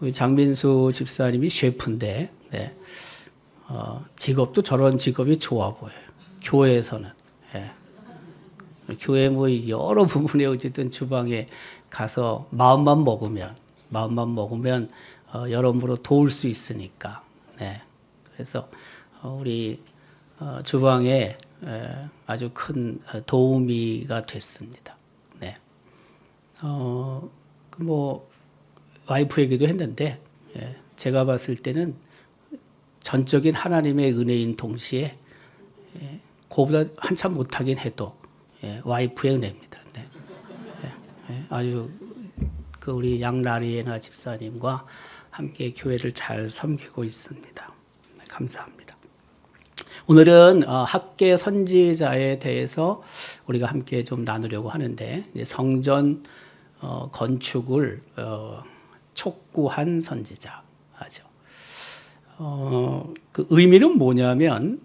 우리 장민수 집사님이 셰프인데, 네. 직업도 저런 직업이 좋아 보여요. 교회에서는. 예. 교회 뭐 여러 부분에 어쨌든 주방에 가서 마음만 먹으면 여러모로 도울 수 있으니까. 네. 그래서 우리 주방에 아주 큰 도우미가 됐습니다. 네. 뭐 와이프 얘기도 했는데 제가 봤을 때는 전적인 하나님의 은혜인 동시에 그보다 한참 못하긴 해도 와이프의 은혜입니다. 네. 아주 우리 양라리에나 집사님과 함께 교회를 잘 섬기고 있습니다. 네, 감사합니다. 오늘은 학계 선지자에 대해서 우리가 함께 좀 나누려고 하는데 성전 건축을 촉구한 선지자죠. 그 의미는 뭐냐면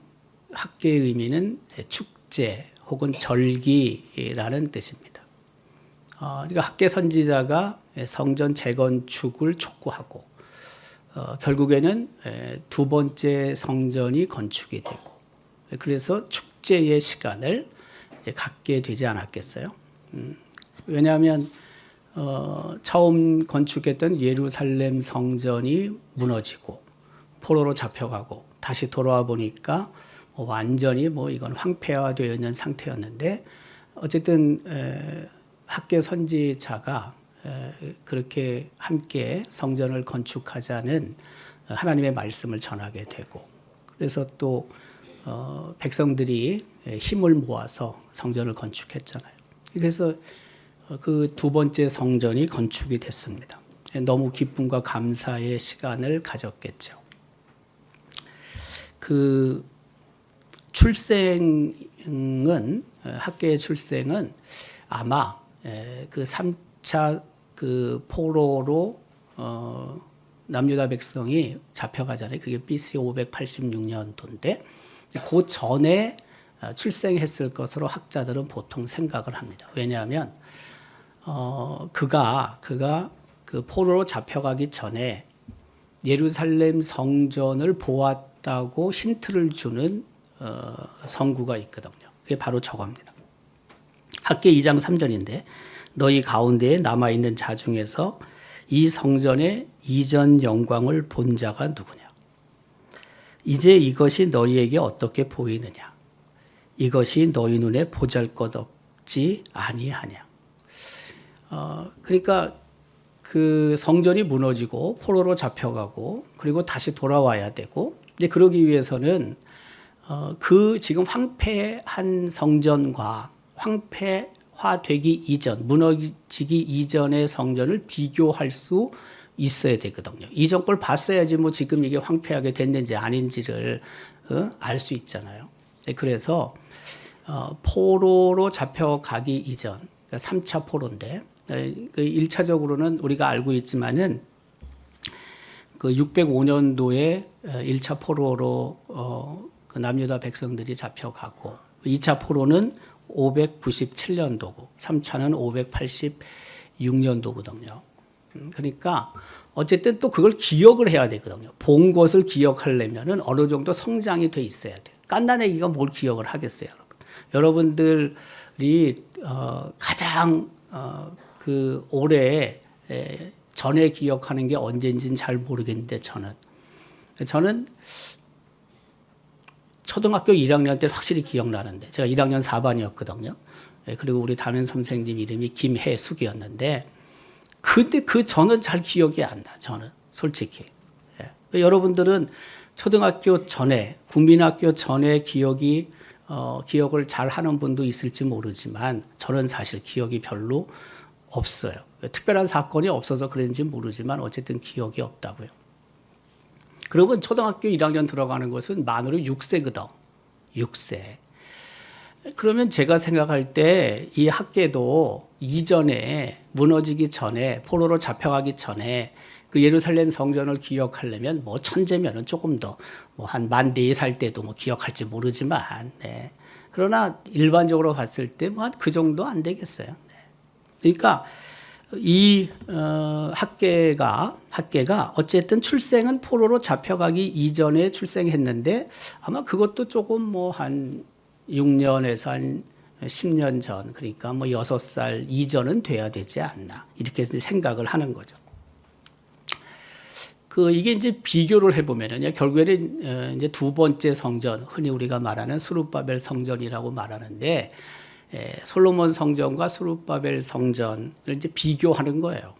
학계의 의미는 축제 혹은 절기라는 뜻입니다. 그러니까 학계 선지자가 성전 재건축을 촉구하고 결국에는 두 번째 성전이 건축이 되고 그래서 축제의 시간을 이제 갖게 되지 않았겠어요? 왜냐하면 처음 건축했던 예루살렘 성전이 무너지고 포로로 잡혀가고 다시 돌아와 보니까 완전히 이건 황폐화되어 있는 상태였는데 어쨌든 학계 선지자가 그렇게 함께 성전을 건축하자는 하나님의 말씀을 전하게 되고 그래서 또 백성들이 힘을 모아서 성전을 건축했잖아요. 그래서 그 두 번째 성전이 건축이 됐습니다. 너무 기쁨과 감사의 시간을 가졌겠죠. 그 출생은 학계의 출생은 아마 그 3차 그 포로로 남유다 백성이 잡혀가잖아요. 그게 BC 586년도인데 그 전에 출생했을 것으로 학자들은 보통 생각을 합니다. 왜냐하면 그가 그 포로로 잡혀가기 전에 예루살렘 성전을 보았다고 힌트를 주는 성구가 있거든요. 그게 바로 저겁니다. 학계 2장 3절인데 너희 가운데에 남아있는 자 중에서 이 성전의 이전 영광을 본 자가 누구냐? 이제 이것이 너희에게 어떻게 보이느냐? 이것이 너희 눈에 보잘것없지 아니하냐? 그러니까 그 성전이 무너지고 포로로 잡혀가고 그리고 다시 돌아와야 되고 이제 그러기 위해서는 그 지금 황폐한 성전과 황폐화되기 이전, 무너지기 이전의 성전을 비교할 수 있어야 되거든요. 이전 걸 봤어야지 지금 이게 황폐하게 됐는지 아닌지를 알 수 있잖아요. 그래서 포로로 잡혀가기 이전, 그러니까 3차 포로인데 1차적으로는 우리가 알고 있지만은 그 605년도에 1차 포로로 그 남유다 백성들이 잡혀가고 2차 포로는 597년도고 3차는 586년도거든요. 그러니까 어쨌든 또 그걸 기억을 해야 되거든요. 본 것을 기억하려면은 어느 정도 성장이 돼 있어야 돼요. 깐난애기가 뭘 기억을 하겠어요, 여러분. 여러분들이 가장 그 올해 전에 기억하는 게 언제인지는 잘 모르겠는데 저는 초등학교 1학년 때 확실히 기억나는데 제가 1학년 4반이었거든요. 그리고 우리 담임 선생님 이름이 김혜숙이었는데 그때 저는 잘 기억이 안 나. 저는 솔직히. 여러분들은 초등학교 전에 국민학교 전에 기억을 잘 하는 분도 있을지 모르지만 저는 사실 기억이 별로 없어요. 특별한 사건이 없어서 그런지 모르지만 어쨌든 기억이 없다고요. 그러면 초등학교 1학년 들어가는 것은 만으로 6세거든. 6세. 그러면 제가 생각할 때 이 학계도 이전에 무너지기 전에 포로로 잡혀가기 전에 그 예루살렘 성전을 기억하려면 천재면은 조금 더 한 만 4살 때도 기억할지 모르지만 네. 그러나 일반적으로 봤을 때 그 정도 안 되겠어요. 네. 그러니까 이 학계가 어쨌든 출생은 포로로 잡혀가기 이전에 출생했는데 아마 그것도 조금 뭐 한 6년에서 한 10년 전, 그러니까 뭐 6살 이전은 돼야 되지 않나 이렇게 생각을 하는 거죠. 이게 이제 비교를 해보면은요, 결국에는 이제 두 번째 성전, 흔히 우리가 말하는 스룹바벨 성전이라고 말하는데, 솔로몬 성전과 스룹바벨 성전을 이제 비교하는 거예요.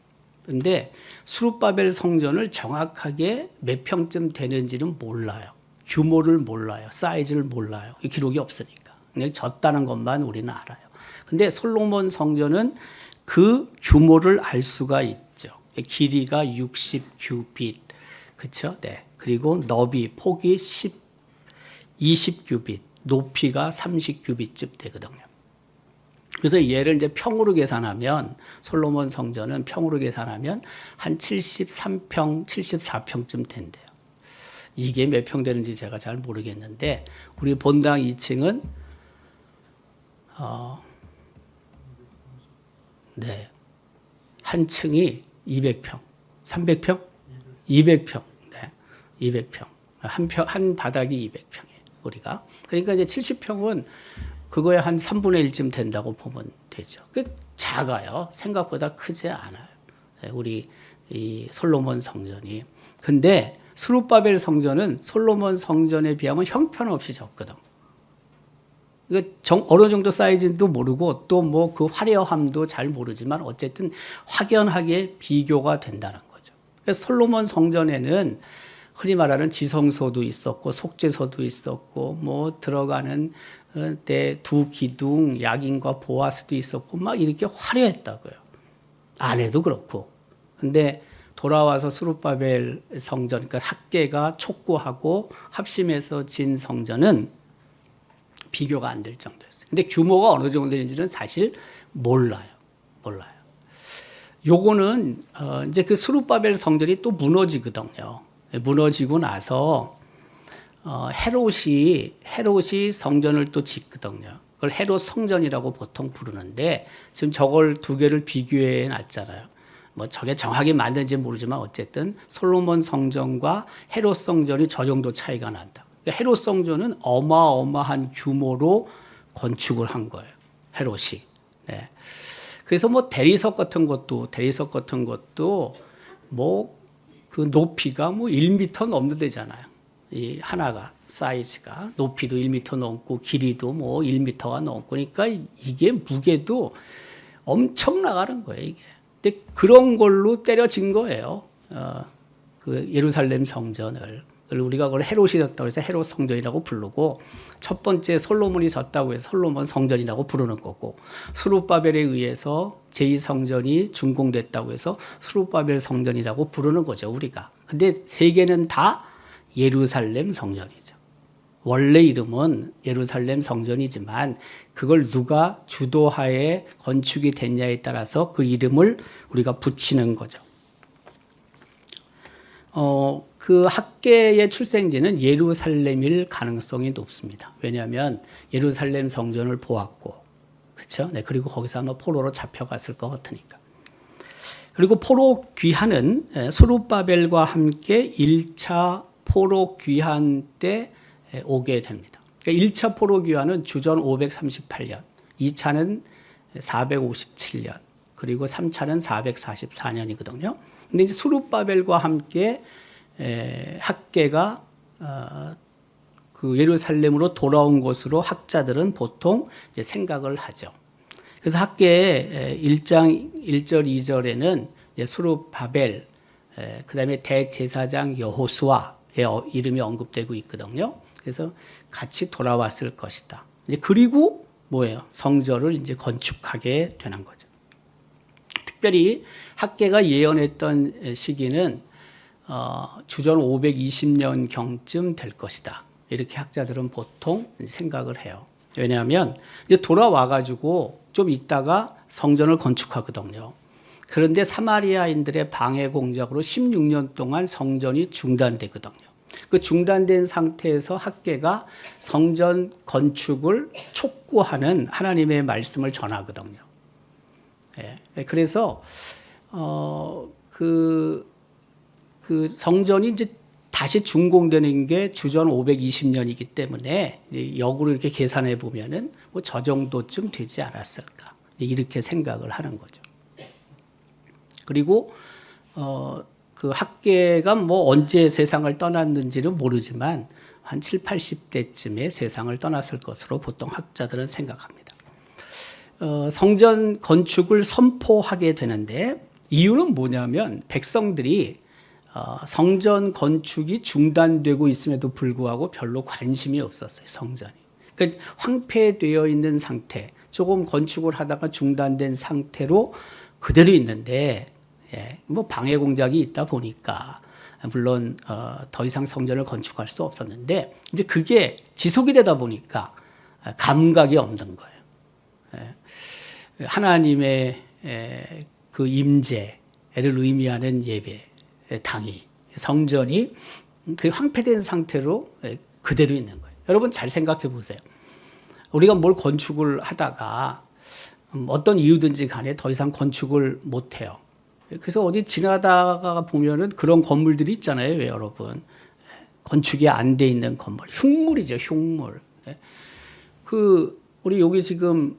근데 스룹바벨 성전을 정확하게 몇 평쯤 되는지는 몰라요. 규모를 몰라요. 사이즈를 몰라요. 기록이 없으니까. 그냥 졌다는 것만 우리는 알아요. 근데 솔로몬 성전은 그 규모를 알 수가 있죠. 길이가 60규빗. 그렇죠? 네. 그리고 너비, 폭이 20규빗, 높이가 30규빗쯤 되거든요. 그래서 얘를 이제 평으로 계산하면, 솔로몬 성전은 평으로 계산하면 한 73평, 74평쯤 된대요. 이게 몇 평 되는지 제가 잘 모르겠는데, 우리 본당 2층은 네, 한 층이 200평, 300평, 200평, 네, 200평, 한 바닥이 200평이에요. 우리가 그러니까 이제 70평은 그거에 한 3분의 1쯤 된다고 보면 되죠. 작아요. 생각보다 크지 않아요. 네, 우리 이 솔로몬 성전이. 근데 스룹바벨 성전은 솔로몬 성전에 비하면 형편없이 적거든. 어느 정도 사이즈도 모르고 또 뭐 그 화려함도 잘 모르지만 어쨌든 확연하게 비교가 된다는 거죠. 그래서 솔로몬 성전에는 흔히 말하는 지성소도 있었고 속죄소도 있었고 뭐 들어가는 때 두 기둥, 야긴과 보아스도 있었고 막 이렇게 화려했다고요. 안에도 그렇고. 근데 돌아와서 스룹바벨 성전, 그러니까 학계가 촉구하고 합심해서 진 성전은 비교가 안 될 정도였어요. 근데 규모가 어느 정도 되는지는 사실 몰라요. 요거는 이제 그 스룹바벨 성전이 또 무너지거든요. 무너지고 나서 헤롯이 성전을 또 짓거든요. 그걸 헤롯 성전이라고 보통 부르는데 지금 저걸 두 개를 비교해 놨잖아요. 뭐 저게 정확히 맞는지 모르지만 어쨌든 솔로몬 성전과 헤롯 성전이 저 정도 차이가 난다. 그러니까 헤롯 성전은 어마어마한 규모로 건축을 한 거예요. 헤롯이. 네. 그래서 뭐 대리석 같은 것도 뭐 그 높이가 뭐 1m 넘는데잖아요. 이 하나가 사이즈가 높이도 1m 넘고 길이도 뭐 1m가 넘고 그러니까 이게 무게도 엄청 나가는 거예요, 이게. 근데 그런 걸로 때려진 거예요. 그 예루살렘 성전을. 우리가 그걸 헤롯이 졌다고 해서 헤롯 성전이라고 부르고 첫 번째 솔로몬이 졌다고 해서 솔로몬 성전이라고 부르는 거고 스룹바벨에 의해서 제2성전이 준공됐다고 해서 스룹바벨 성전이라고 부르는 거죠, 우리가. 근데 세 개는 다 예루살렘 성전이죠. 원래 이름은 예루살렘 성전이지만 그걸 누가 주도하에 건축이 됐냐에 따라서 그 이름을 우리가 붙이는 거죠. 그 학계의 출생지는 예루살렘일 가능성이 높습니다. 왜냐하면 예루살렘 성전을 보았고, 그렇죠? 네, 그리고 거기서 아마 포로로 잡혀갔을 것 같으니까. 그리고 포로 귀환은 스룹바벨과 함께 1차 포로 귀환 때 오게 됩니다. 그러니까 1차 포로 귀환은 주전 538년, 2차는 457년, 그리고 3차는 444년이거든요. 근데 이제 스룹바벨과 함께 학계가 그 예루살렘으로 돌아온 것으로 학자들은 보통 이제 생각을 하죠. 그래서 학계의 1장 1절 2절에는 스룹바벨, 그다음에 대제사장 여호수아의 이름이 언급되고 있거든요. 그래서 같이 돌아왔을 것이다. 이제 그리고 뭐예요? 성전을 이제 건축하게 되는 거죠. 특별히 학계가 예언했던 시기는 주전 520년 경쯤 될 것이다. 이렇게 학자들은 보통 생각을 해요. 왜냐하면 이제 돌아와가지고 좀 있다가 성전을 건축하거든요. 그런데 사마리아인들의 방해 공작으로 16년 동안 성전이 중단되거든요. 그 중단된 상태에서 학계가 성전 건축을 촉구하는 하나님의 말씀을 전하거든요. 예, 그래서 그 성전이 이제 다시 준공되는 게 주전 520년이기 때문에 이제 역으로 이렇게 계산해 보면은 뭐 저 정도쯤 되지 않았을까 이렇게 생각을 하는 거죠. 그리고 그 학계가 뭐 언제 세상을 떠났는지는 모르지만 한 7, 80대쯤에 세상을 떠났을 것으로 보통 학자들은 생각합니다. 성전 건축을 선포하게 되는데 이유는 뭐냐면 백성들이 성전 건축이 중단되고 있음에도 불구하고 별로 관심이 없었어요. 성전이. 그러니까 황폐되어 있는 상태, 조금 건축을 하다가 중단된 상태로 그대로 있는데 뭐 방해 공작이 있다 보니까 물론 더 이상 성전을 건축할 수 없었는데 이제 그게 지속이 되다 보니까 감각이 없는 거예요. 하나님의 그 임재를 의미하는 예배 당이 성전이 그 황폐된 상태로 그대로 있는 거예요. 여러분 잘 생각해 보세요. 우리가 뭘 건축을 하다가 어떤 이유든지 간에 더 이상 건축을 못 해요. 그래서 어디 지나다가 보면은 그런 건물들이 있잖아요. 왜 여러분? 건축이 안 돼 있는 건물. 흉물이죠, 흉물. 그 우리 여기 지금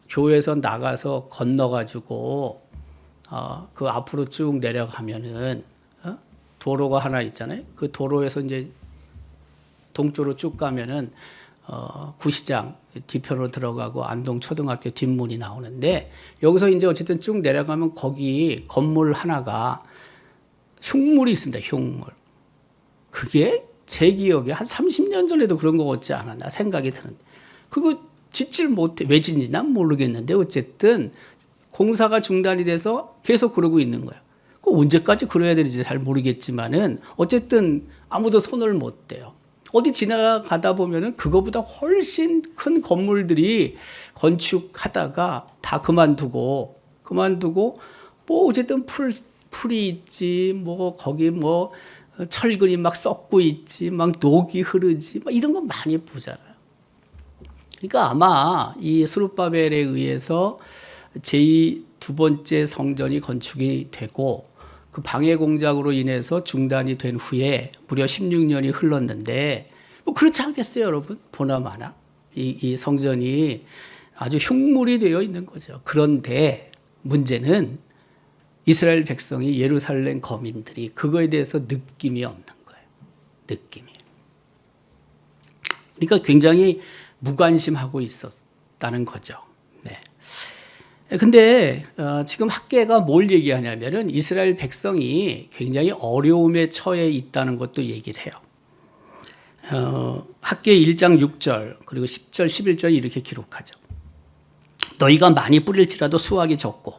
교회에서 나가서 건너가지고 그 앞으로 쭉 내려가면은 도로가 하나 있잖아요. 그 도로에서 이제 동쪽으로 쭉 가면은 구시장 뒤편으로 들어가고 안동 초등학교 뒷문이 나오는데 여기서 이제 어쨌든 쭉 내려가면 거기 건물 하나가 흉물이 있습니다. 흉물. 그게 제 기억에 한 30년 전에도 그런 거 같지 않았나 생각이 드는데 그거 짓질 못해. 왜 짓는지 난 모르겠는데 어쨌든 공사가 중단이 돼서 계속 그러고 있는 거예요. 그 언제까지 그래야 되는지 잘 모르겠지만은 어쨌든 아무도 손을 못 대요. 어디 지나가다 보면은 그거보다 훨씬 큰 건물들이 건축하다가 다 그만두고 뭐 어쨌든 풀이 있지 뭐 거기 뭐 철근이 막 썩고 있지 막 녹이 흐르지 막 이런 거 많이 보잖아요. 그러니까 아마 이 스룹바벨에 의해서 제2두 번째 성전이 건축이 되고 그 방해 공작으로 인해서 중단이 된 후에 무려 16년이 흘렀는데 뭐 그렇지 않겠어요, 여러분? 보나마나 이 성전이 아주 흉물이 되어 있는 거죠. 그런데 문제는 이스라엘 백성이 예루살렘 거민들이 그거에 대해서 느낌이 없는 거예요. 느낌이. 그러니까 굉장히 무관심하고 있었다는 거죠. 네. 근데 지금 학계가 뭘 얘기하냐면은 이스라엘 백성이 굉장히 어려움에 처해 있다는 것도 얘기를 해요. 학계 1장 6절 그리고 10절 11절 이렇게 기록하죠. 너희가 많이 뿌릴지라도 수확이 적고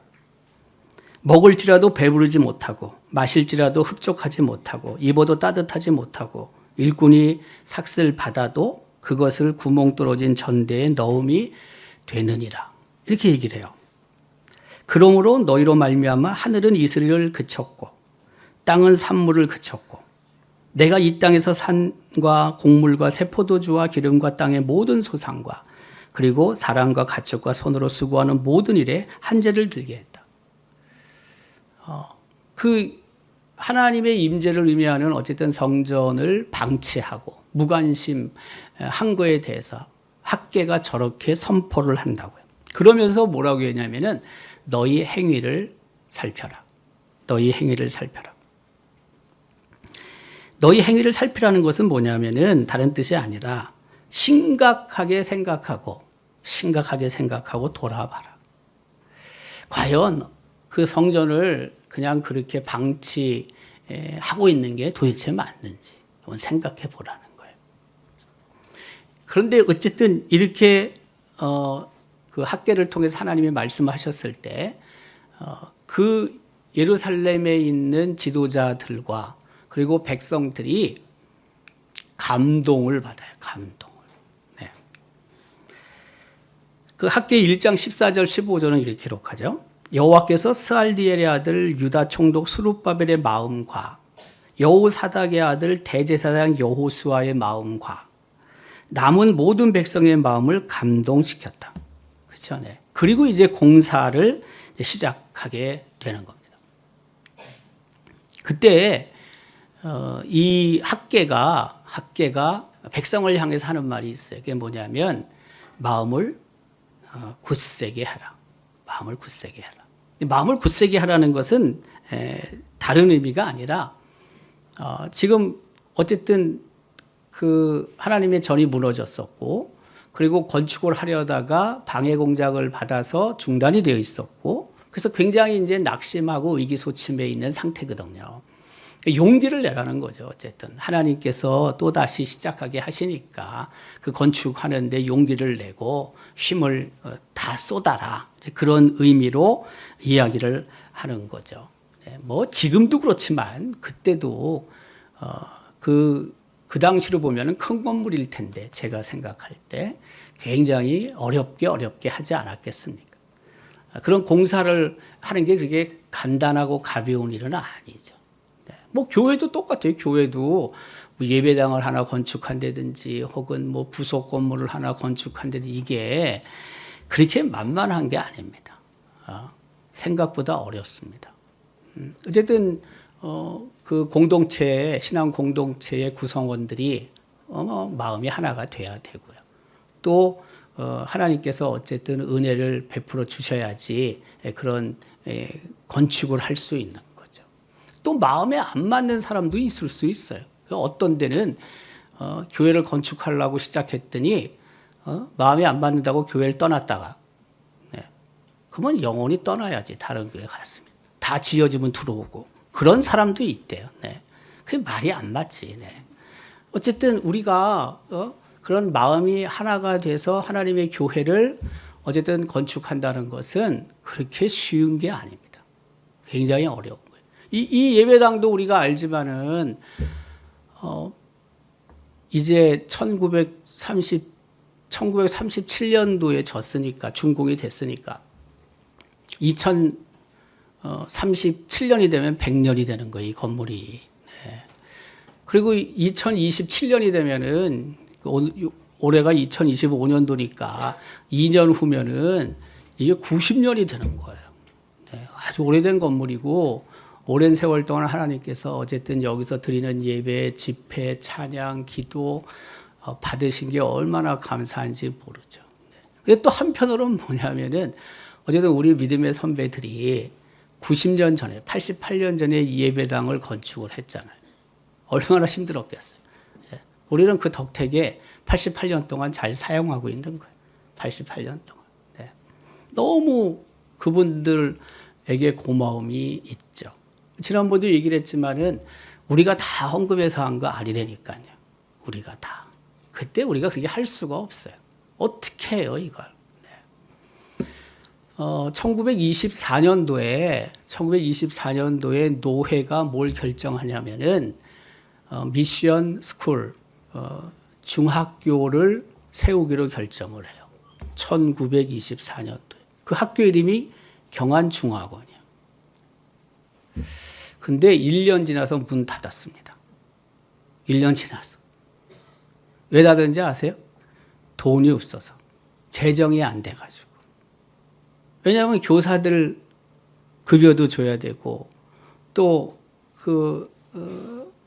먹을지라도 배부르지 못하고 마실지라도 흡족하지 못하고 입어도 따뜻하지 못하고 일꾼이 삭슬 받아도 그것을 구멍 뚫어진 전대에 넣음이 되느니라. 이렇게 얘기를 해요. 그러므로 너희로 말미암아 하늘은 이슬을 그쳤고 땅은 산물을 그쳤고 내가 이 땅에서 산과 곡물과 새 포도주와 기름과 땅의 모든 소산과 그리고 사람과 가축과 손으로 수고하는 모든 일에 한재를 들게 했다. 그 하나님의 임재를 의미하는 어쨌든 성전을 방치하고 무관심한 거에 대해서 학계가 저렇게 선포를 한다고요. 그러면서 뭐라고 했냐면은 너희 행위를 살펴라. 너희 행위를 살펴라. 너희 행위를 살피라는 것은 뭐냐면은 다른 뜻이 아니라 심각하게 생각하고 돌아봐라. 과연 그 성전을 그냥 그렇게 방치하고 있는 게 도대체 맞는지 한번 생각해 보라는 거예요. 그런데 어쨌든 이렇게 그 학계를 통해서 하나님이 말씀하셨을 때 그 예루살렘에 있는 지도자들과 그리고 백성들이 감동을 받아요. 감동을. 네. 그 학계 1장 14절 15절은 이렇게 기록하죠. 여호와께서 스알디엘의 아들 유다 총독 스룹바벨의 마음과 여호사닥의 아들 대제사장 여호수아의 마음과 남은 모든 백성의 마음을 감동시켰다. 그렇죠? 네. 그리고 이제 공사를 시작하게 되는 겁니다. 그때 이 학계가 백성을 향해서 하는 말이 있어요. 그게 뭐냐면 마음을 굳세게 하라. 마음을 굳세게 하라. 마음을 굳세게 하라는 것은 다른 의미가 아니라 지금 어쨌든 그 하나님의 전이 무너졌었고 그리고 건축을 하려다가 방해 공작을 받아서 중단이 되어 있었고 그래서 굉장히 이제 낙심하고 의기소침해 있는 상태거든요. 용기를 내라는 거죠. 어쨌든 하나님께서 또 다시 시작하게 하시니까 그 건축하는데 용기를 내고 힘을 다 쏟아라. 그런 의미로 이야기를 하는 거죠. 뭐 지금도 그렇지만 그때도 그 당시로 보면은 큰 건물일 텐데 제가 생각할 때 굉장히 어렵게 하지 않았겠습니까? 그런 공사를 하는 게 그렇게 간단하고 가벼운 일은 아니죠. 뭐 교회도 똑같아요. 교회도 뭐 예배당을 하나 건축한다든지 혹은 뭐 부속 건물을 하나 건축한다든지 이게 그렇게 만만한 게 아닙니다. 생각보다 어렵습니다. 어쨌든 그 공동체 신앙 공동체의 구성원들이 마음이 하나가 돼야 되고요. 또 하나님께서 어쨌든 은혜를 베풀어 주셔야지 그런 건축을 할 수 있는 거죠. 또 마음에 안 맞는 사람도 있을 수 있어요. 어떤 데는 교회를 건축하려고 시작했더니 마음에 안 맞는다고 교회를 떠났다가 그러면 영원히 떠나야지 다른 교회 갔으면 다 지어지면 들어오고 그런 사람도 있대요. 그게 말이 안 맞지. 어쨌든 우리가 그런 마음이 하나가 돼서 하나님의 교회를 어쨌든 건축한다는 것은 그렇게 쉬운 게 아닙니다. 굉장히 어려운 거예요. 이 예배당도 우리가 알지만은 이제 1937년도에 졌으니까 준공이 됐으니까 2037년이 되면 100년이 되는 거예요, 이 건물이. 그리고 2027년이 되면은 올해가 2025년도니까 2년 후면은 이게 90년이 되는 거예요. 아주 오래된 건물이고 오랜 세월 동안 하나님께서 어쨌든 여기서 드리는 예배, 집회, 찬양, 기도 받으신 게 얼마나 감사한지 모르죠. 근데 또 한편으로는 뭐냐면은 어쨌든 우리 믿음의 선배들이 90년 전에 88년 전에 이 예배당을 건축을 했잖아요. 얼마나 힘들었겠어요. 우리는 그 덕택에 88년 동안 잘 사용하고 있는 거예요. 88년 동안. 너무 그분들에게 고마움이 있죠. 지난번에도 얘기를 했지만은 우리가 다 헌금해서 한 거 아니라니까요. 우리가 다. 그때 우리가 그렇게 할 수가 없어요. 어떻게 해요, 이걸? 1924년도에 노회가 뭘 결정하냐면은 미션 스쿨 중학교를 세우기로 결정을 해요. 1924년도에. 그 학교 이름이 경안중학원이에요. 근데 1년 지나서 문 닫았습니다. 1년 지나서. 왜 닫았는지 아세요? 돈이 없어서. 재정이 안 돼가지고. 왜냐하면 교사들 급여도 줘야 되고 또 그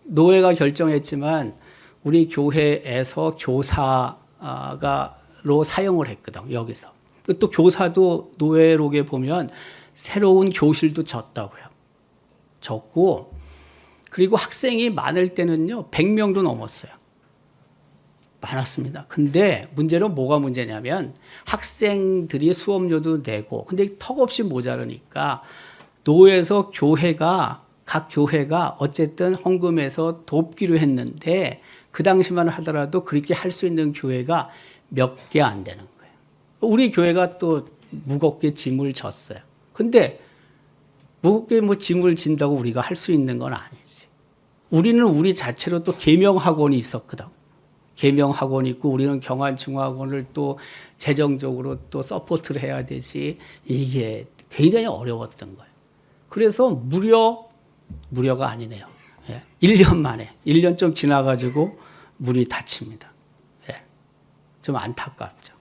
노회가 결정했지만 우리 교회에서 교사가로 사용을 했거든. 여기서. 또 교사도 노회록에 보면 새로운 교실도 졌다고요. 졌고 그리고 학생이 많을 때는요 100명도 넘었어요. 많았습니다. 근데 문제는 뭐가 문제냐면 학생들이 수업료도 내고 근데 턱없이 모자르니까 노회에서 각 교회가 어쨌든 헌금해서 돕기로 했는데 그 당시만 하더라도 그렇게 할 수 있는 교회가 몇 개 안 되는 거예요. 우리 교회가 또 무겁게 짐을 졌어요. 근데 무겁게 뭐 짐을 진다고 우리가 할 수 있는 건 아니지. 우리는 우리 자체로 또 계명학원이 있었거든. 계명학원 있고 우리는 경안중학원을 또 재정적으로 또 서포트를 해야 되지. 이게 굉장히 어려웠던 거예요. 그래서 무료가 아니네요. 1년 만에 1년 좀 지나가지고 문이 닫힙니다. 좀 안타깝죠.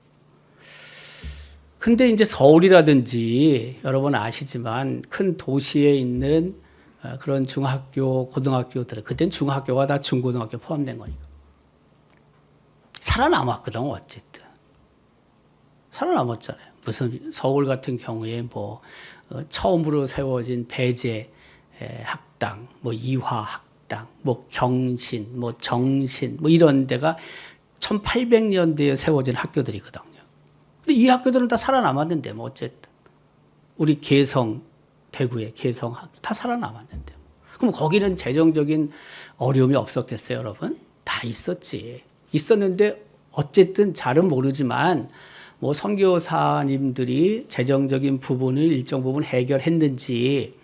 근데 이제 서울이라든지 여러분 아시지만 큰 도시에 있는 그런 중학교, 고등학교들, 그땐 중학교가 다 중고등학교 포함된 거니까. 살아남았거든, 어쨌든. 살아남았잖아요. 무슨 서울 같은 경우에 뭐, 처음으로 세워진 배제 학당, 뭐 이화 학당, 뭐 경신, 뭐 정신, 뭐 이런 데가 1800년대에 세워진 학교들이거든요. 근데 이 학교들은 다 살아남았는데, 뭐 어쨌든. 우리 개성, 대구의 개성학교 다 살아남았는데. 그럼 거기는 재정적인 어려움이 없었겠어요, 여러분? 다 있었지. 있었는데 어쨌든 잘은 모르지만 뭐 선교사님들이 재정적인 부분을 일정 부분 해결했는지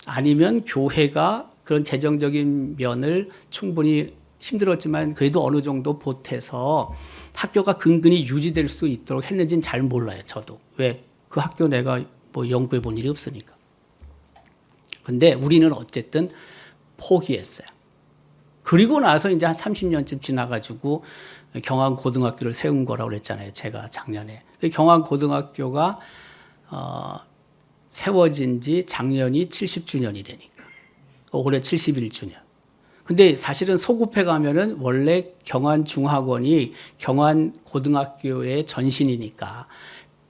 아니면 교회가 그런 재정적인 면을 충분히 힘들었지만 그래도 어느 정도 보태서 학교가 근근히 유지될 수 있도록 했는지는 잘 몰라요, 저도. 왜? 그 학교 내가 뭐 연구해 본 일이 없으니까. 근데 우리는 어쨌든 포기했어요. 그리고 나서 이제 한 30년쯤 지나가지고 경안고등학교를 세운 거라고 그랬잖아요. 제가 작년에. 경안고등학교가 세워진 지 작년이 70주년이라니까. 올해 71주년. 근데 사실은 소급해 가면은 원래 경안중학원이 경안고등학교의 전신이니까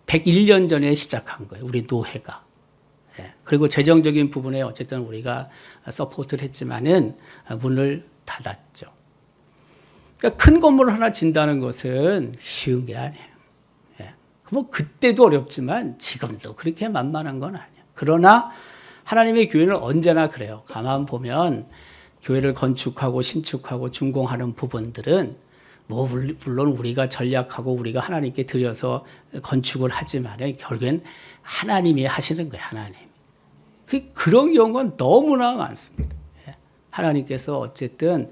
101년 전에 시작한 거예요. 우리 노회가. 예. 그리고 재정적인 부분에 어쨌든 우리가 서포트를 했지만은 문을 닫았죠. 그러니까 큰 건물을 하나 진다는 것은 쉬운 게 아니에요. 예. 뭐 그때도 어렵지만 지금도 그렇게 만만한 건 아니에요. 그러나 하나님의 교회는 언제나 그래요. 가만 보면 교회를 건축하고 신축하고 준공하는 부분들은 뭐 물론 우리가 전략하고 우리가 하나님께 드려서 건축을 하지만 결국엔 하나님이 하시는 거예요. 하나님. 그런 경우가 너무나 많습니다. 하나님께서 어쨌든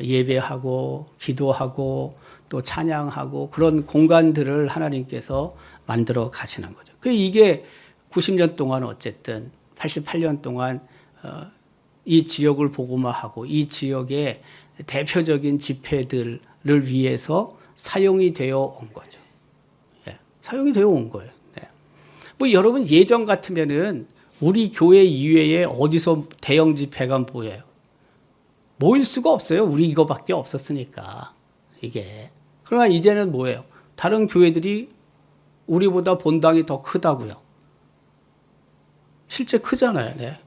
예배하고 기도하고 또 찬양하고 그런 공간들을 하나님께서 만들어 가시는 거죠. 이게 90년 동안 어쨌든 88년 동안 이 지역을 복음화하고 이 지역의 대표적인 집회들을 위해서 사용이 되어 온 거죠. 예, 사용이 되어 온 거예요. 네. 뭐 여러분 예전 같으면은 우리 교회 이외에 어디서 대형 집회가 모여요? 모일 수가 없어요. 우리 이거밖에 없었으니까 이게. 그러나 이제는 뭐예요? 다른 교회들이 우리보다 본당이 더 크다고요. 실제 크잖아요. 네.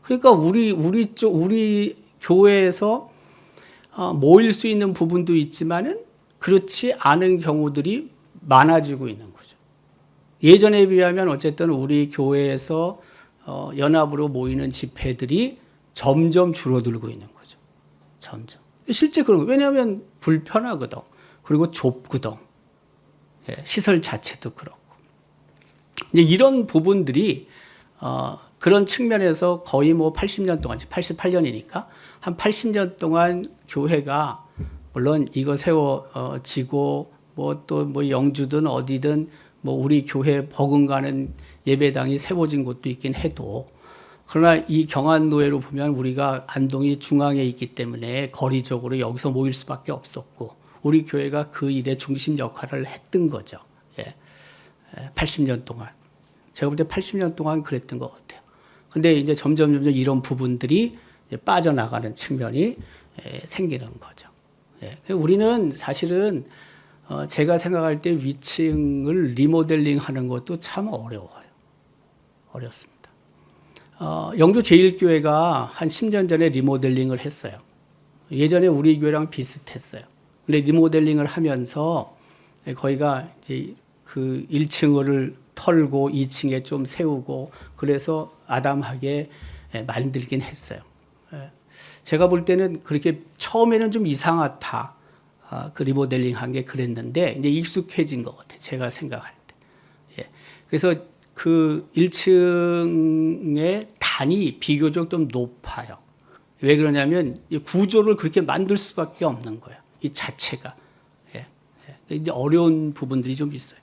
그러니까 우리 교회에서 모일 수 있는 부분도 있지만은 그렇지 않은 경우들이 많아지고 있는 거죠. 예전에 비하면 어쨌든 우리 교회에서 연합으로 모이는 집회들이 점점 줄어들고 있는 거죠. 점점. 실제 그런 거예요. 왜냐하면 불편하거든. 그리고 좁거든. 예, 시설 자체도 그렇고. 이제 이런 부분들이 그런 측면에서 거의 뭐 80년 동안, 88년이니까 한 80년 동안 교회가 물론 이거 세워지고 뭐 또 뭐 영주든 어디든 뭐 우리 교회 버금가는 예배당이 세워진 곳도 있긴 해도 그러나 이 경안노회로 보면 우리가 안동이 중앙에 있기 때문에 거리적으로 여기서 모일 수밖에 없었고 우리 교회가 그 일의 중심 역할을 했던 거죠. 예. 80년 동안. 제가 볼 때 80년 동안 그랬던 것 같아요. 근데 이제 점점 이런 부분들이 빠져나가는 측면이 생기는 거죠. 우리는 사실은 제가 생각할 때 위층을 리모델링 하는 것도 참 어려워요. 어렵습니다. 영주 제1교회가 한 10년 전에 리모델링을 했어요. 예전에 우리 교회랑 비슷했어요. 근데 리모델링을 하면서 거기가 이제 그 1층을 털고 2층에 좀 세우고 그래서 아담하게 만들긴 했어요. 제가 볼 때는 그렇게 처음에는 좀 이상하다. 그 리모델링 한 게 그랬는데 이제 익숙해진 것 같아요. 제가 생각할 때. 그래서 그 1층의 단이 비교적 좀 높아요. 왜 그러냐면 구조를 그렇게 만들 수밖에 없는 거예요. 이 자체가. 이제 어려운 부분들이 좀 있어요.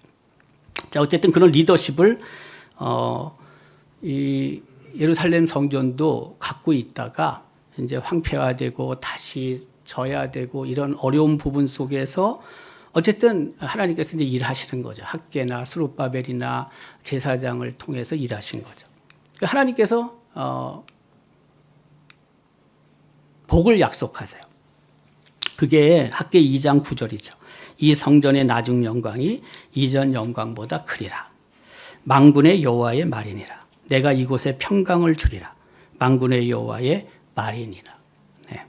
자, 어쨌든 그런 리더십을 이 예루살렘 성전도 갖고 있다가 이제 황폐화되고 다시 져야 되고 이런 어려운 부분 속에서 어쨌든 하나님께서 이제 일하시는 거죠. 학개나 스룹바벨이나 제사장을 통해서 일하신 거죠. 하나님께서 복을 약속하세요. 그게 학개 2장 9절이죠. 이 성전의 나중 영광이 이전 영광보다 크리라. 만군의 여호와의 말이니라. 내가 이곳에 평강을 주리라. 만군의 여호와의 말이니라. 네.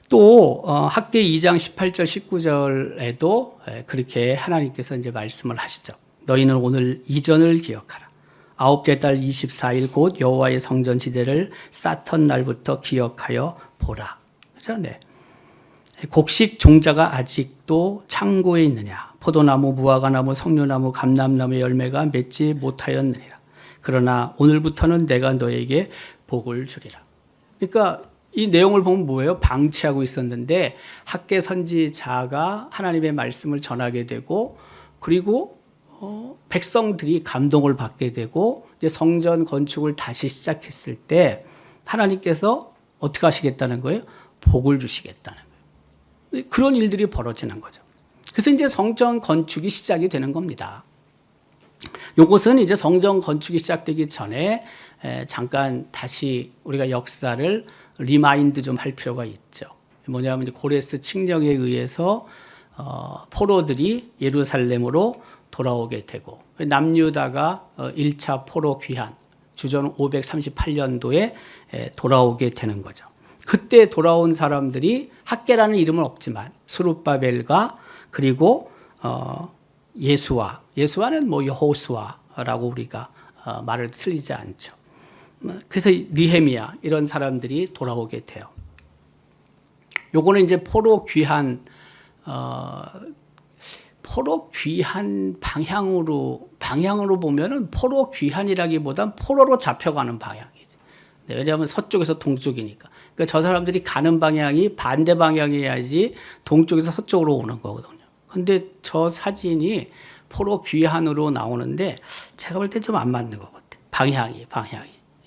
또 학개 2장 18절 19절에도 그렇게 하나님께서 이제 말씀을 하시죠. 너희는 오늘 이전을 기억하라. 아홉째 달 24일 곧 여호와의 성전 지대를 쌓던 날부터 기억하여 보라. 그렇죠? 네. 곡식 종자가 아직도 창고에 있느냐. 포도나무, 무화과나무, 석류나무, 감람나무 열매가 맺지 못하였느니라. 그러나 오늘부터는 내가 너에게 복을 주리라. 그러니까 이 내용을 보면 뭐예요? 방치하고 있었는데 학개 선지자가 하나님의 말씀을 전하게 되고 그리고 백성들이 감동을 받게 되고 이제 성전 건축을 다시 시작했을 때 하나님께서 어떻게 하시겠다는 거예요? 복을 주시겠다는 거예요. 그런 일들이 벌어지는 거죠. 그래서 이제 성전 건축이 시작이 되는 겁니다. 이것은 이제 성전 건축이 시작되기 전에 잠깐 다시 우리가 역사를 리마인드 좀 할 필요가 있죠. 뭐냐면 고레스 칙령에 의해서 포로들이 예루살렘으로 돌아오게 되고 남유다가 1차 포로 귀환 주전 538년도에 돌아오게 되는 거죠. 그때 돌아온 사람들이 학개라는 이름은 없지만 스룹바벨과 그리고 예수와는 뭐 여호수아라고 우리가 말을 틀리지 않죠. 그래서 니헤미야 이런 사람들이 돌아오게 돼요. 요거는 이제 포로 귀환 방향으로 보면은 포로 귀환이라기보단 포로로 잡혀가는 방향이지. 네, 왜냐하면 서쪽에서 동쪽이니까. 그러니까 저 사람들이 가는 방향이 반대 방향이어야지 동쪽에서 서쪽으로 오는 거거든요. 근데 저 사진이 포로 귀환으로 나오는데 제가 볼 때 좀 안 맞는 것 같아요. 방향이.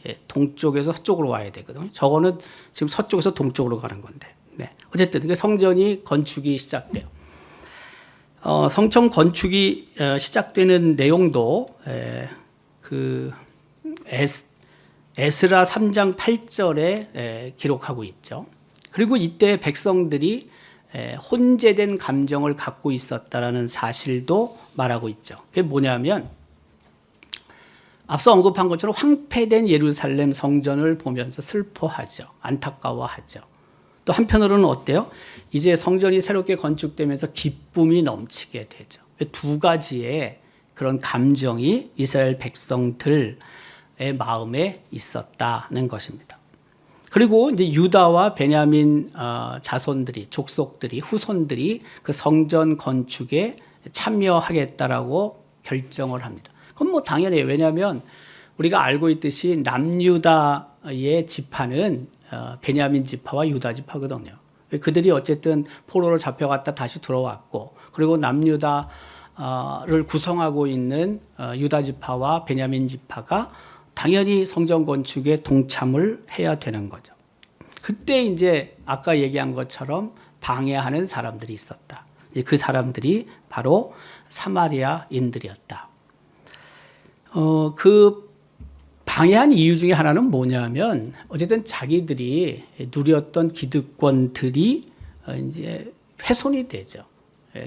예, 동쪽에서 서쪽으로 와야 되거든요. 저거는 지금 서쪽에서 동쪽으로 가는 건데. 네. 어쨌든 성전이 건축이 시작돼요. 성전 건축이 시작되는 내용도 에스라 3장 8절에 기록하고 있죠. 그리고 이때 백성들이 혼재된 감정을 갖고 있었다라는 사실도 말하고 있죠. 그게 뭐냐면 앞서 언급한 것처럼 황폐된 예루살렘 성전을 보면서 슬퍼하죠. 안타까워하죠. 또 한편으로는 어때요? 이제 성전이 새롭게 건축되면서 기쁨이 넘치게 되죠. 두 가지의 그런 감정이 이스라엘 백성들의 마음에 있었다는 것입니다. 그리고 이제 유다와 베냐민 자손들이, 족속들이, 후손들이 그 성전 건축에 참여하겠다라고 결정을 합니다. 그건 뭐 당연해요. 왜냐하면 우리가 알고 있듯이 남유다의 지파는 베냐민 지파와 유다 지파거든요. 그들이 어쨌든 포로로 잡혀갔다 다시 들어왔고, 그리고 남유다를 구성하고 있는 유다 지파와 베냐민 지파가 당연히 성전 건축에 동참을 해야 되는 거죠. 그때 이제 아까 얘기한 것처럼 방해하는 사람들이 있었다. 이제 그 사람들이 바로 사마리아인들이었다. 그 방해한 이유 중에 하나는 뭐냐면 어쨌든 자기들이 누렸던 기득권들이 이제 훼손이 되죠.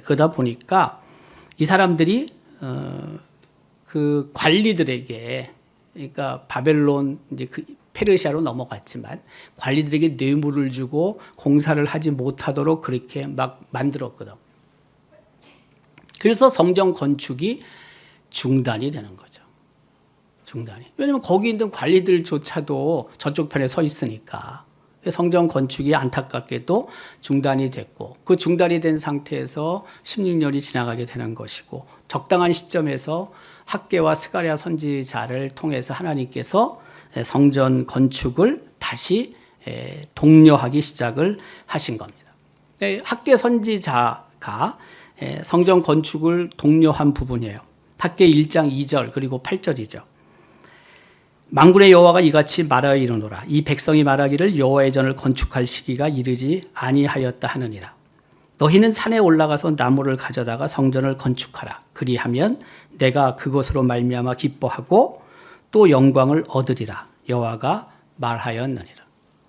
그러다 보니까 이 사람들이 그 관리들에게, 그러니까 바벨론 이제 그 페르시아로 넘어갔지만 관리들에게 뇌물을 주고 공사를 하지 못하도록 그렇게 막 만들었거든. 그래서 성전 건축이 중단이 되는 거죠. 중단이. 왜냐면 거기 있는 관리들조차도 저쪽 편에 서 있으니까. 성전 건축이 안타깝게도 중단이 됐고, 그 중단이 된 상태에서 16년이 지나가게 되는 것이고, 적당한 시점에서 학개와 스가랴 선지자를 통해서 하나님께서 성전 건축을 다시 독려하기 시작을 하신 겁니다. 학개 선지자가 성전 건축을 독려한 부분이에요. 학개 1장 2절 그리고 8절이죠. 만군의 여호와가 이같이 말하여 이르노라. 이 백성이 말하기를 여호와의 전을 건축할 시기가 이르지 아니하였다 하느니라. 너희는 산에 올라가서 나무를 가져다가 성전을 건축하라. 그리하면 내가 그것으로 말미암아 기뻐하고 또 영광을 얻으리라. 여호와가 말하였느니라.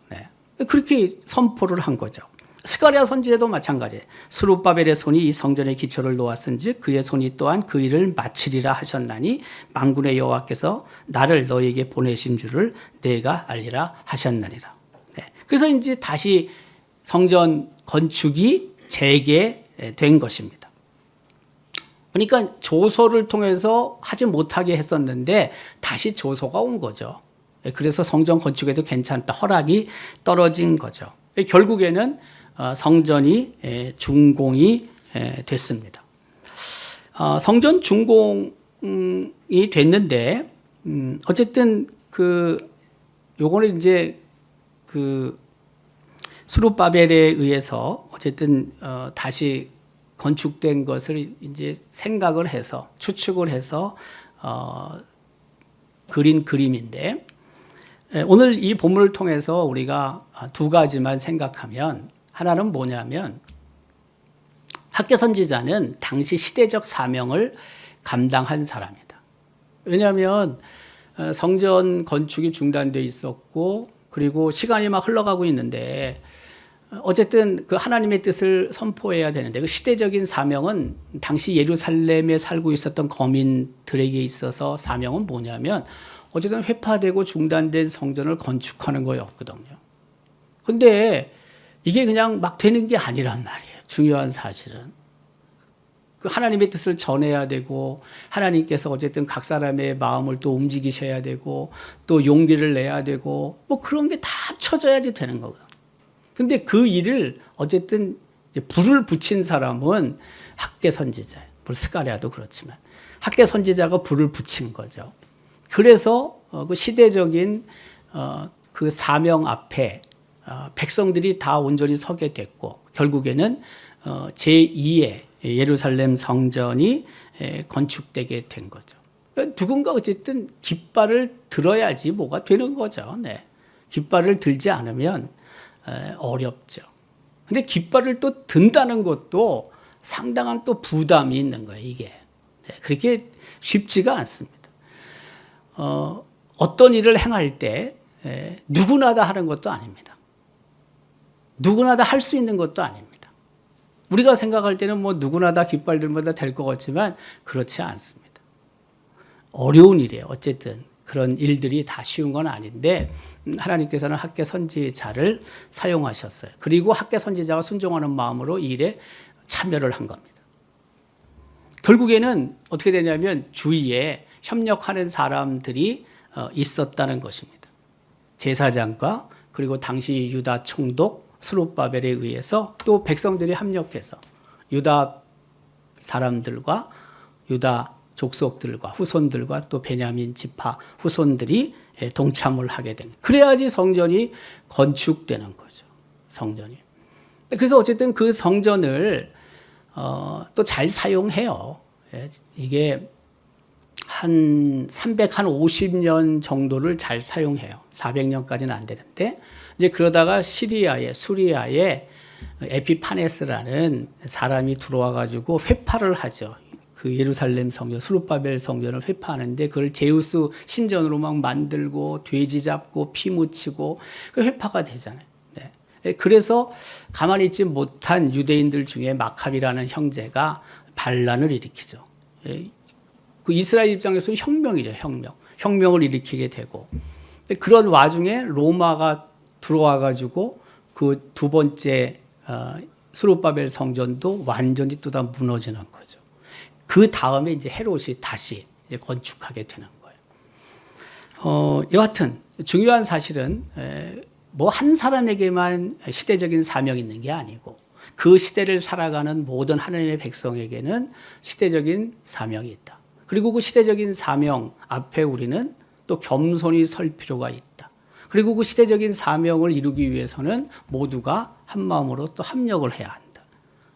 네. 그렇게 선포를 한 거죠. 스가랴 선지자도 마찬가지예요. 스룹바벨의 손이 이 성전의 기초를 놓았은즉 그의 손이 또한 그 일을 마치리라 하셨나니 만군의 여호와께서 나를 너희에게 보내신 줄을 내가 알리라 하셨느니라. 네. 그래서 이제 다시 성전 건축이 재개된 것입니다. 그러니까 조소를 통해서 하지 못하게 했었는데 다시 조소가 온 거죠. 그래서 성전 건축에도 괜찮다 허락이 떨어진 거죠. 결국에는 성전이 준공이 됐습니다. 성전 준공이 됐는데 어쨌든 요거는 이제 스룹바벨에 의해서 어쨌든 다시 건축된 것을 이제 생각을 해서 추측을 해서 그린 그림인데 오늘 이 본문을 통해서 우리가 두 가지만 생각하면 하나는 뭐냐면 학개 선지자는 당시 시대적 사명을 감당한 사람이다. 왜냐하면 성전 건축이 중단돼 있었고 그리고 시간이 막 흘러가고 있는데 어쨌든 그 하나님의 뜻을 선포해야 되는데 그 시대적인 사명은 당시 예루살렘에 살고 있었던 거민들에게 있어서 사명은 뭐냐면 어쨌든 회파되고 중단된 성전을 건축하는 거였거든요. 근데 이게 그냥 막 되는 게 아니란 말이에요. 중요한 사실은. 그 하나님의 뜻을 전해야 되고 하나님께서 어쨌든 각 사람의 마음을 또 움직이셔야 되고 또 용기를 내야 되고 뭐 그런 게 다 합쳐져야지 되는 거거든요. 근데 그 일을 어쨌든 불을 붙인 사람은 학개 선지자예요. 물론 스가랴도 그렇지만 학개 선지자가 불을 붙인 거죠. 그래서 그 시대적인 그 사명 앞에 백성들이 다 온전히 서게 됐고 결국에는 제2의 예루살렘 성전이 건축되게 된 거죠. 누군가 어쨌든 깃발을 들어야지 뭐가 되는 거죠. 네. 깃발을 들지 않으면 어렵죠. 근데 깃발을 또 든다는 것도 상당한 또 부담이 있는 거예요, 이게. 네. 그렇게 쉽지가 않습니다. 어떤 일을 행할 때 누구나 다 하는 것도 아닙니다. 누구나 다 할 수 있는 것도 아닙니다. 우리가 생각할 때는 뭐 누구나 다 깃발 들면 다 될 것 같지만 그렇지 않습니다. 어려운 일이에요. 어쨌든 그런 일들이 다 쉬운 건 아닌데 하나님께서는 학개 선지자를 사용하셨어요. 그리고 학개 선지자가 순종하는 마음으로 이 일에 참여를 한 겁니다. 결국에는 어떻게 되냐면 주위에 협력하는 사람들이 있었다는 것입니다. 제사장과 그리고 당시 유다 총독 스룹바벨에 의해서 또 백성들이 합력해서 유다 사람들과 유다 족속들과 후손들과 또 베냐민 지파 후손들이 동참을 하게 된. 그래야지 성전이 건축되는 거죠. 성전이. 그래서 어쨌든 그 성전을 또 잘 사용해요. 이게 한 350년 정도를 잘 사용해요. 400년까지는 안 되는데 이제 그러다가 수리아에 에피파네스라는 사람이 들어와 가지고 회파를 하죠. 그 예루살렘 성전, 스룹바벨 성전을 회파하는데 그걸 제우스 신전으로 막 만들고 돼지 잡고 피 묻히고 그 회파가 되잖아요. 네. 그래서 가만히 있지 못한 유대인들 중에 마카비라는 형제가 반란을 일으키죠. 그 이스라엘 입장에서는 혁명이죠, 혁명. 혁명을 일으키게 되고 그런 와중에 로마가 들어와가지고 그 두 번째 스룹바벨 성전도 완전히 또 다 무너지는 거죠. 그 다음에 이제 헤롯이 다시 이제 건축하게 되는 거예요. 여하튼 중요한 사실은 뭐 한 사람에게만 시대적인 사명이 있는 게 아니고 그 시대를 살아가는 모든 하나님의 백성에게는 시대적인 사명이 있다. 그리고 그 시대적인 사명 앞에 우리는 또 겸손히 설 필요가 있다. 그리고 그 시대적인 사명을 이루기 위해서는 모두가 한 마음으로 또 합력을 해야 한다.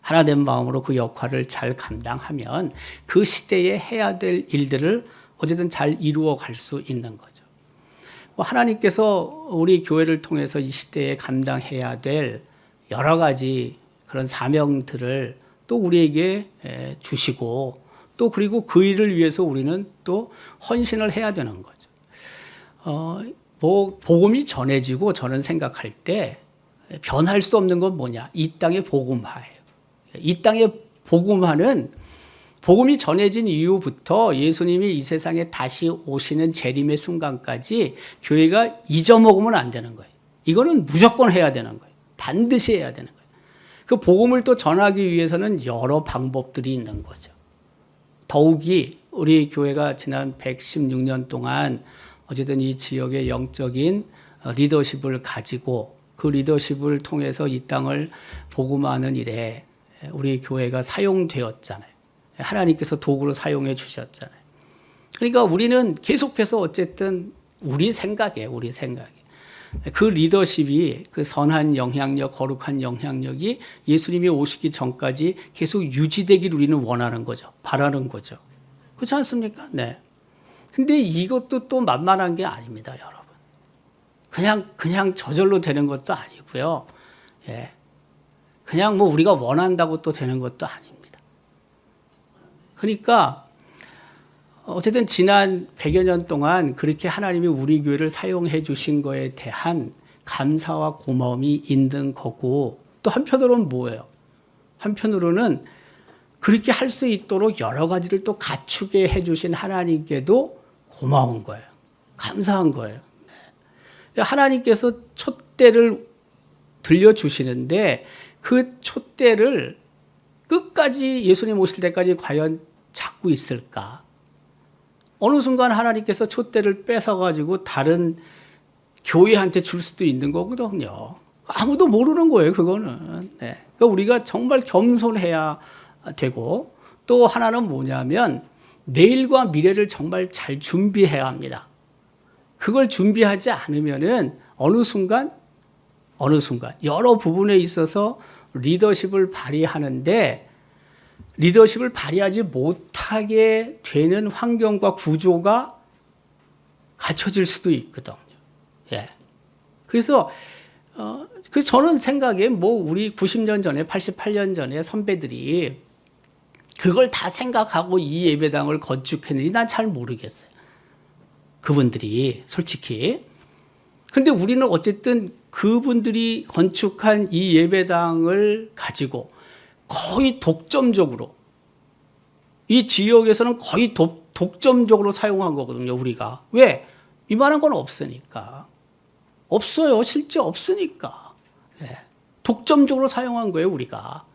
하나 된 마음으로 그 역할을 잘 감당하면 그 시대에 해야 될 일들을 어쨌든 잘 이루어 갈 수 있는 거죠. 하나님께서 우리 교회를 통해서 이 시대에 감당해야 될 여러 가지 그런 사명들을 또 우리에게 주시고 또 그리고 그 일을 위해서 우리는 또 헌신을 해야 되는 거죠. 뭐 복음이 전해지고 저는 생각할 때 변할 수 없는 건 뭐냐? 이 땅의 복음화예요. 이 땅의 복음화는 복음이 전해진 이후부터 예수님이 이 세상에 다시 오시는 재림의 순간까지 교회가 잊어먹으면 안 되는 거예요. 이거는 무조건 해야 되는 거예요. 반드시 해야 되는 거예요. 그 복음을 또 전하기 위해서는 여러 방법들이 있는 거죠. 더욱이 우리 교회가 지난 116년 동안 어쨌든 이 지역의 영적인 리더십을 가지고 그 리더십을 통해서 이 땅을 복음화하는 일에 우리 교회가 사용되었잖아요. 하나님께서 도구로 사용해 주셨잖아요. 그러니까 우리는 계속해서 어쨌든 우리 생각에 그 리더십이 그 선한 영향력, 거룩한 영향력이 예수님이 오시기 전까지 계속 유지되기를 우리는 원하는 거죠. 바라는 거죠. 그렇지 않습니까? 네. 근데 이것도 또 만만한 게 아닙니다, 여러분. 그냥 저절로 되는 것도 아니고요. 예. 그냥 뭐 우리가 원한다고 또 되는 것도 아닙니다. 그러니까 어쨌든 지난 100여 년 동안 그렇게 하나님이 우리 교회를 사용해 주신 거에 대한 감사와 고마움이 있는 거고 또 한편으로는 뭐예요? 한편으로는 그렇게 할 수 있도록 여러 가지를 또 갖추게 해 주신 하나님께도 고마운 거예요. 감사한 거예요. 하나님께서 촛대를 들려주시는데 그 촛대를 끝까지 예수님 오실 때까지 과연 잡고 있을까? 어느 순간 하나님께서 촛대를 뺏어가지고 다른 교회한테 줄 수도 있는 거거든요. 아무도 모르는 거예요, 그거는. 네. 그러니까 우리가 정말 겸손해야 되고 또 하나는 뭐냐면 내일과 미래를 정말 잘 준비해야 합니다. 그걸 준비하지 않으면은 어느 순간 여러 부분에 있어서 리더십을 발휘하는데 리더십을 발휘하지 못하게 되는 환경과 구조가 갖춰질 수도 있거든요. 예. 그래서 저는 생각에 뭐 우리 90년 전에 88년 전에 선배들이 그걸 다 생각하고 이 예배당을 건축했는지 난 잘 모르겠어요. 그분들이 솔직히. 근데 우리는 어쨌든 그분들이 건축한 이 예배당을 가지고 거의 독점적으로 이 지역에서는 거의 독점적으로 사용한 거거든요, 우리가. 왜? 이만한 건 없으니까. 없어요. 실제 없으니까. 예. 독점적으로 사용한 거예요, 우리가.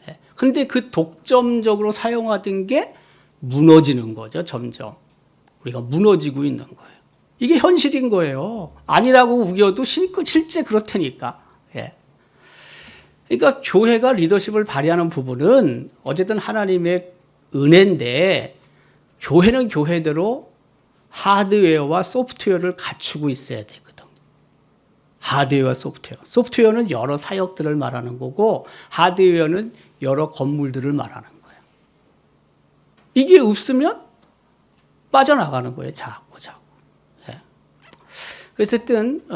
예. 근데 그 독점적으로 사용하던 게 무너지는 거죠, 점점. 우리가 무너지고 있는 거예요. 이게 현실인 거예요. 아니라고 우겨도 실제 그렇다니까. 예. 그러니까 교회가 리더십을 발휘하는 부분은 어쨌든 하나님의 은혜인데 교회는 교회대로 하드웨어와 소프트웨어를 갖추고 있어야 되거든. 하드웨어와 소프트웨어. 소프트웨어는 여러 사역들을 말하는 거고 하드웨어는 여러 건물들을 말하는 거예요. 이게 없으면 빠져나가는 거예요. 자꾸. 예. 그래서 어쨌든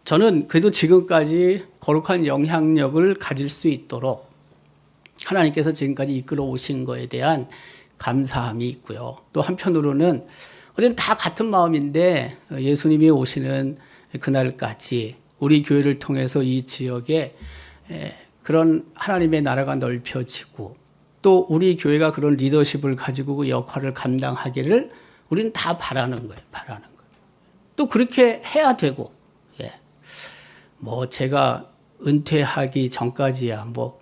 저는 그래도 지금까지 거룩한 영향력을 가질 수 있도록 하나님께서 지금까지 이끌어 오신 거에 대한 감사함이 있고요. 또 한편으로는 어쨌든 다 같은 마음인데 예수님이 오시는 그날까지 우리 교회를 통해서 이 지역에 그런 하나님의 나라가 넓혀지고 또 우리 교회가 그런 리더십을 가지고 그 역할을 감당하기를 우리는 다 바라는 거예요. 또 그렇게 해야 되고, 예. 뭐 제가 은퇴하기 전까지야 뭐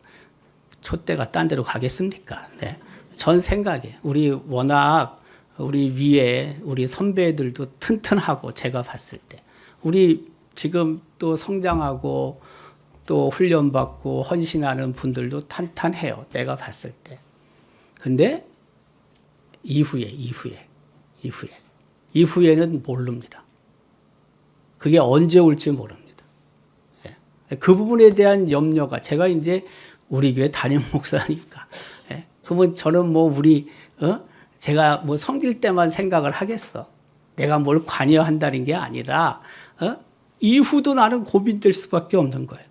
촛대가 딴 데로 가겠습니까? 네. 전 생각에 우리 워낙 우리 위에 우리 선배들도 튼튼하고 제가 봤을 때 우리 지금 또 성장하고 또 훈련받고 헌신하는 분들도 탄탄해요. 내가 봤을 때. 근데 이후에는 모릅니다. 그게 언제 올지 모릅니다. 예. 그 부분에 대한 염려가 제가 이제 우리 교회 담임 목사니까. 예. 그러면 저는 뭐 제가 뭐 섬길 때만 생각을 하겠어. 내가 뭘 관여한다는 게 아니라 이후도 나는 고민될 수밖에 없는 거예요.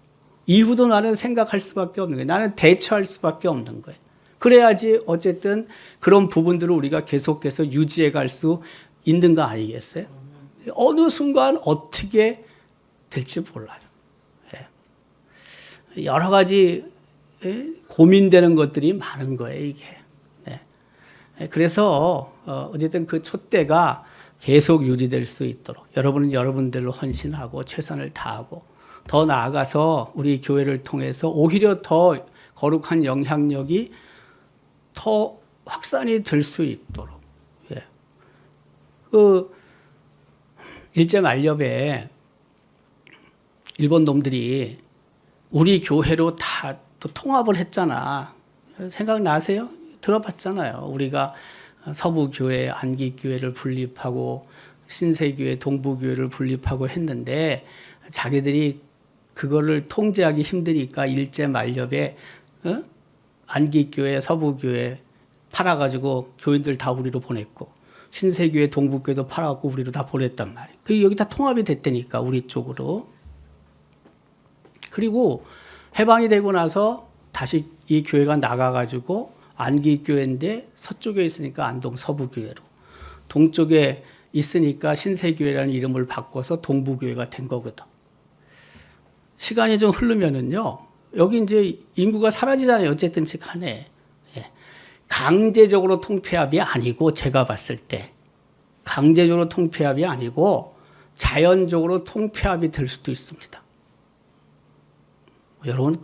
이후도 나는 생각할 수밖에 없는 거예요. 나는 대처할 수밖에 없는 거예요. 그래야지 어쨌든 그런 부분들을 우리가 계속해서 유지해 갈 수 있는 거 아니겠어요? 어느 순간 어떻게 될지 몰라요. 여러 가지 고민되는 것들이 많은 거예요, 이게. 그래서 어쨌든 그 촛대가 계속 유지될 수 있도록 여러분은 여러분들로 헌신하고 최선을 다하고 더 나아가서 우리 교회를 통해서 오히려 더 거룩한 영향력이 더 확산이 될 수 있도록. 그 일제 말렵에 일본 놈들이 우리 교회로 다 또 통합을 했잖아. 생각나세요? 들어봤잖아요. 우리가 서부교회, 안기교회를 분립하고 신세교회, 동부교회를 분립하고 했는데 자기들이 그거를 통제하기 힘드니까 일제 말렵에 안기교회, 서부교회 팔아가지고 교인들 다 우리로 보냈고 신세교회, 동부교회도 팔아갖고 우리로 다 보냈단 말이에요. 그게 여기 다 통합이 됐다니까 우리 쪽으로. 그리고 해방이 되고 나서 다시 이 교회가 나가가지고 안기교회인데 서쪽에 있으니까 안동 서부교회로, 동쪽에 있으니까 신세교회라는 이름을 바꿔서 동부교회가 된 거거든. 시간이 좀 흐르면은요, 여기 이제 인구가 사라지잖아요. 어쨌든 간에. 강제적으로 통폐합이 아니고, 제가 봤을 때 강제적으로 통폐합이 아니고 자연적으로 통폐합이 될 수도 있습니다. 여러분,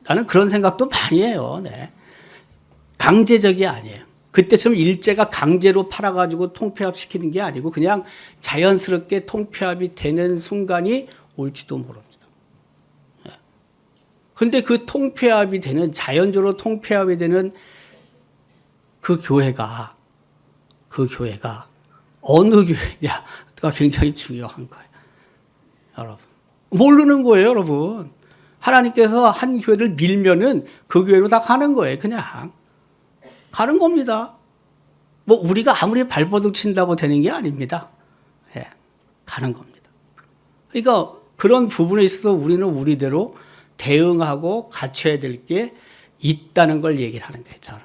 나는 그런 생각도 많이 해요. 강제적이 아니에요. 그때처럼 일제가 강제로 팔아가지고 통폐합시키는 게 아니고 그냥 자연스럽게 통폐합이 되는 순간이 올지도 모릅니다. 그런데 그 통폐합이 되는, 자연적으로 통폐합이 되는 그 교회가 어느 교회냐가 굉장히 중요한 거예요. 여러분, 모르는 거예요, 여러분. 하나님께서 한 교회를 밀면은 그 교회로 다 가는 거예요. 그냥 가는 겁니다. 뭐 우리가 아무리 발버둥 친다고 되는 게 아닙니다. 가는 겁니다. 그러니까 그런 부분에 있어서 우리는 우리대로 대응하고 갖춰야 될 게 있다는 걸 얘기를 하는 거예요, 저는.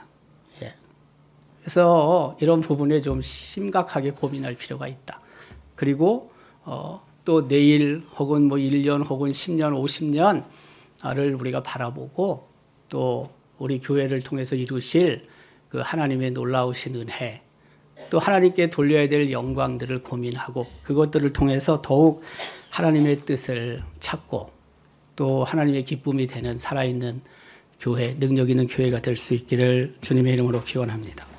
그래서 이런 부분에 좀 심각하게 고민할 필요가 있다. 그리고 또 내일 혹은 뭐 1년 혹은 10년, 50년을 우리가 바라보고 또 우리 교회를 통해서 이루실 그 하나님의 놀라우신 은혜, 또 하나님께 돌려야 될 영광들을 고민하고 그것들을 통해서 더욱 하나님의 뜻을 찾고 또 하나님의 기쁨이 되는 살아있는 교회, 능력 있는 교회가 될 수 있기를 주님의 이름으로 기원합니다.